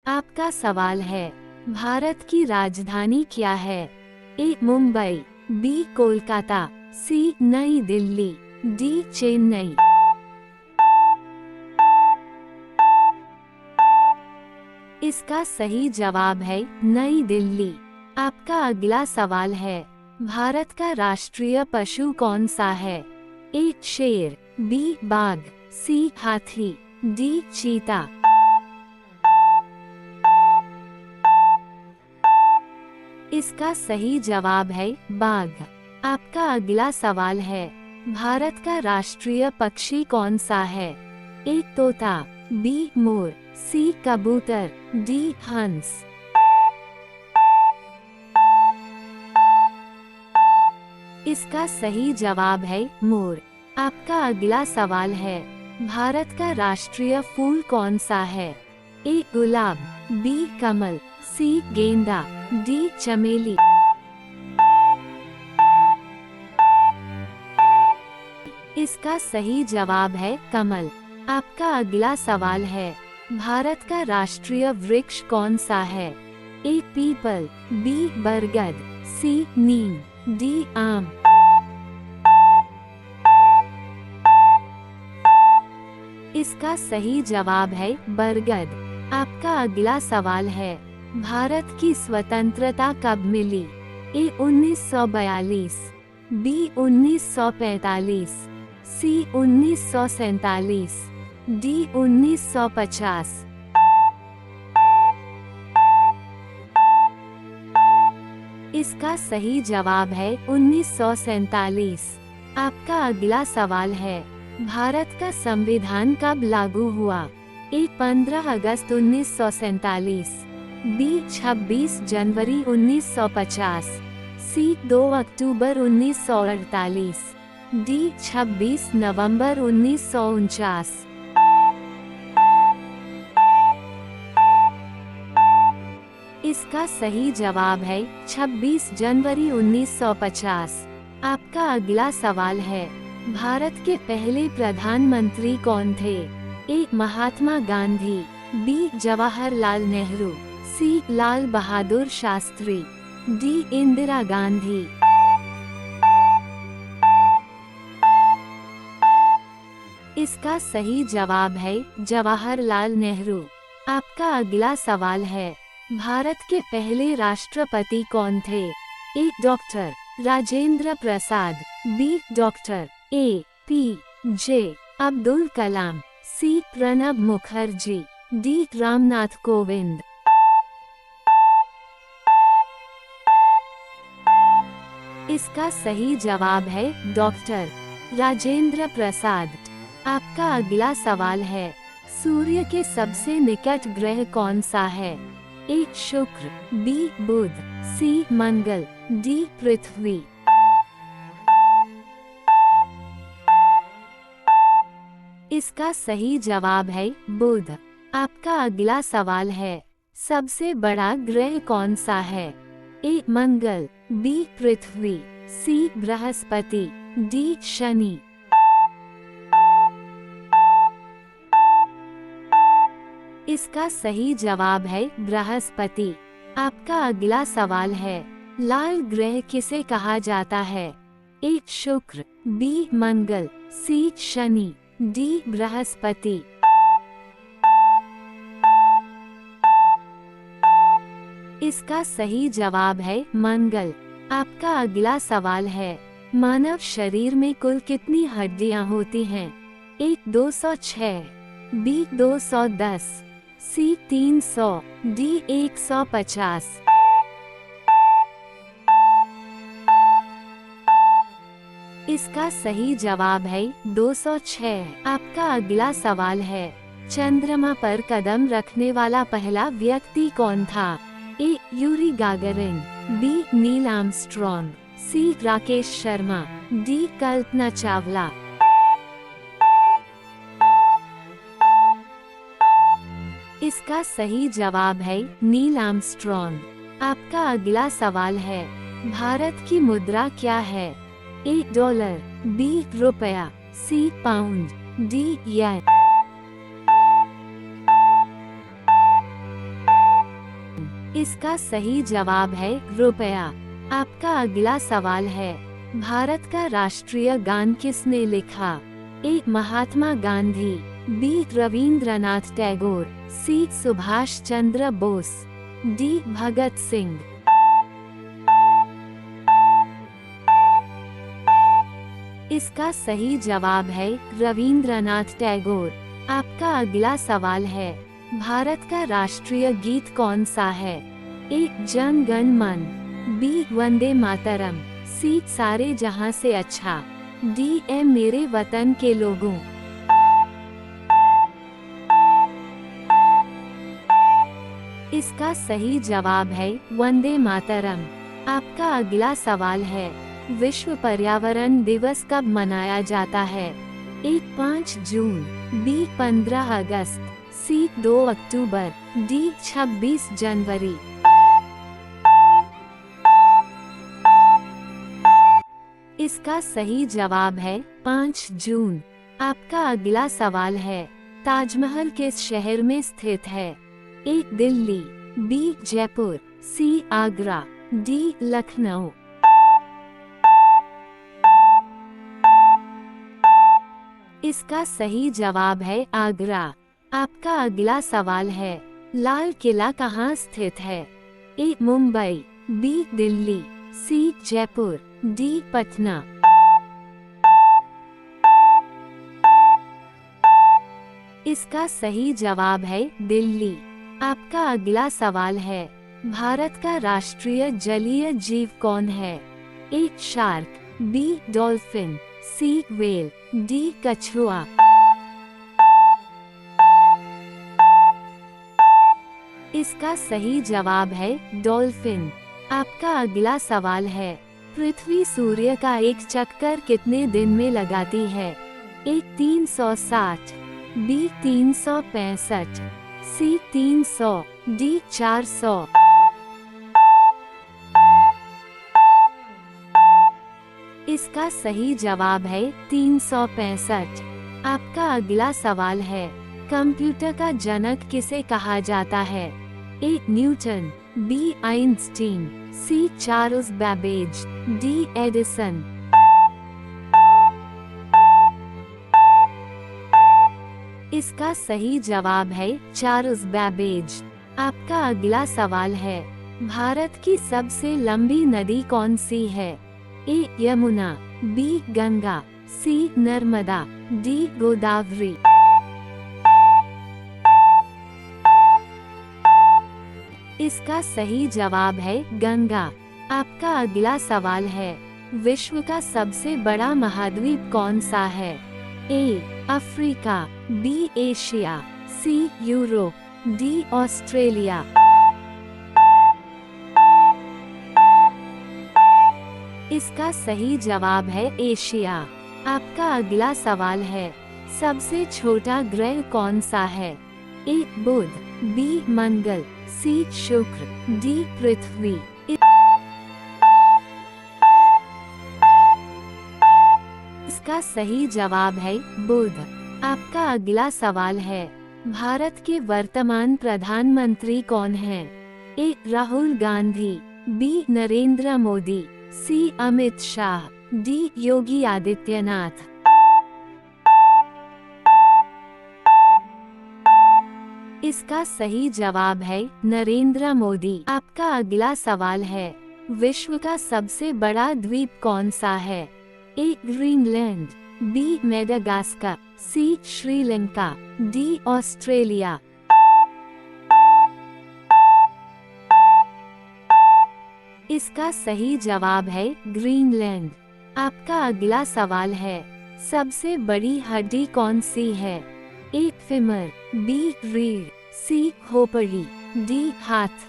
आपका सवाल है, भारत की राजधानी क्या है? ए मुंबई, बी कोलकाता, सी नई दिल्ली, डी चेन्नई। इसका सही जवाब है नई दिल्ली। आपका अगला सवाल है, भारत का राष्ट्रीय पशु कौन सा है? ए शेर, बी बाघ, सी हाथी, डी चीता। इसका सही जवाब है बाघ। आपका अगला सवाल है, भारत का राष्ट्रीय पक्षी कौन सा है? ए तोता, बी मोर, सी कबूतर, डी हंस। इसका सही जवाब है मोर। आपका अगला सवाल है, भारत का राष्ट्रीय फूल कौन सा है? ए गुलाब, बी कमल, सी गेंदा, डी चमेली। इसका सही जवाब है कमल। आपका अगला सवाल है, भारत का राष्ट्रीय वृक्ष कौन सा है? ए पीपल, बी बरगद, सी नीम, डी आम। इसका सही जवाब है बरगद। आपका अगला सवाल है, भारत की स्वतंत्रता कब मिली? ए 1942, बी 1945, सी 1947, डी 1950। इसका सही जवाब है 1947। आपका अगला सवाल है, भारत का संविधान कब लागू हुआ? ए 15 अगस्त 1947, बी 26 जनवरी 1950, सी 2 अक्टूबर 1948, डी 26 नवंबर 1949। इसका सही जवाब है 26 जनवरी 1950। आपका अगला सवाल है, भारत के पहले प्रधानमंत्री कौन थे? ए महात्मा गांधी, बी जवाहरलाल नेहरू, सी लाल बहादुर शास्त्री, डी इंदिरा गांधी। इसका सही जवाब है जवाहरलाल नेहरू। आपका अगला सवाल है, भारत के पहले राष्ट्रपति कौन थे? A doctor Rajendra Prasad, B doctor A P J Abdul Kalam, C Pranab Mukherjee, D Ramnath Kovind. इसका सही जवाब है डॉक्टर राजेंद्र प्रसाद। आपका अगला सवाल है, सूर्य के सबसे निकट ग्रह कौन सा है? ए शुक्र, बी बुध, सी मंगल, डी पृथ्वी। इसका सही जवाब है बुध। आपका अगला सवाल है, सबसे बड़ा ग्रह कौन सा है? ए मंगल, बी पृथ्वी, सी बृहस्पति, डी शनि। इसका सही जवाब है बृहस्पति। आपका अगला सवाल है, लाल ग्रह किसे कहा जाता है? ए शुक्र, बी मंगल, सी शनि, डी बृहस्पति। इसका सही जवाब है मंगल। आपका अगला सवाल है, मानव शरीर में कुल कितनी हड्डियां होती हैं? ए 206, बी 210, सी 300, डी 150। इसका सही जवाब है 206। आपका अगला सवाल है, चंद्रमा पर कदम रखने वाला पहला व्यक्ति कौन था? A Yuri Gagarin, B Neil Armstrong, C Rakesh Sharma, D Kalpana Chawla. इसका सही जवाब है नील आर्मस्ट्रॉन्ग। आपका अगला सवाल है, भारत की मुद्रा क्या है? ए डॉलर, बी रुपया, सी पाउंड, डी येन। इसका सही जवाब है रुपया। आपका अगला सवाल है, भारत का राष्ट्रीय गान किसने लिखा? ए. महात्मा गांधी, बी. रविंद्रनाथ टैगोर, सी. सुभाष चंद्र बोस, डी. भगत सिंह। इसका सही जवाब है रविंद्रनाथ टैगोर। आपका अगला सवाल है, भारत का राष्ट्रीय गीत कौन सा है? ए. जन गण मन, बी. वंदे मातरम, सी. सारे जहां से अच्छा, डी. ए मेरे वतन के लोगों। इसका सही जवाब है वंदे मातरम। आपका अगला सवाल है, विश्व पर्यावरण दिवस कब मनाया जाता है? ए. 5 जून, बी. 15 अगस्त, सी. 2 अक्टूबर, डी. 26 जनवरी। इसका सही जवाब है 5 जून। आपका अगला सवाल है, ताजमहल किस शहर में स्थित है? ए. दिल्ली, बी. जयपुर, सी. आगरा, डी. लखनऊ। इसका सही जवाब है आगरा। आपका अगला सवाल है, लाल किला कहाँ स्थित है? ए. मुंबई, बी. दिल्ली, सी. जयपुर, डी. पटना। इसका सही जवाब है दिल्ली। आपका अगला सवाल है, भारत का राष्ट्रीय जलीय जीव कौन है? A. Shark, B. Dolphin, C. Whale, D. कछुआ। इसका सही जवाब है डॉल्फिन। आपका अगला सवाल है, पृथ्वी सूर्य का एक चक्कर कितने दिन में लगाती है? ए. 360, बी. 365, सी. 300, डी. 400। इसका सही जवाब है 365। आपका अगला सवाल है, कंप्यूटर का जनक किसे कहा जाता है? A. Newton, B. Einstein, C. Charles Babbage, D. Edison. इसका सही जवाब है चार्ल्स बैबेज। आपका अगला सवाल है, भारत की सबसे लंबी नदी कौन सी है? ए. यमुना, बी. गंगा, सी. नर्मदा, डी. गोदावरी। इसका सही जवाब है गंगा। आपका अगला सवाल है, विश्व का सबसे बड़ा महाद्वीप कौन सा है? A. Africa, B. Asia, C. Europe, D. Australia. इसका सही जवाब है एशिया। आपका अगला सवाल है, सबसे छोटा ग्रह कौन सा है? ए. बुध, बी. मंगल, सी. शुक्र, डी. पृथ्वी। इसका सही जवाब है बुध। आपका अगला सवाल है, भारत के वर्तमान प्रधानमंत्री कौन हैं? ए. राहुल गांधी, बी. नरेंद्र मोदी, सी. अमित शाह, डी. योगी आदित्यनाथ। इसका सही जवाब है नरेंद्र मोदी। आपका अगला सवाल है, विश्व का सबसे बड़ा द्वीप कौन सा है? A. Greenland, B. Madagascar, C. Sri Lanka, D. Australia. इसका सही जवाब है ग्रीनलैंड। आपका अगला सवाल है, सबसे बड़ी हड्डी कौन सी है? ए. Femur, B. रीढ़, सी. खोपड़ी, डी. हाथ।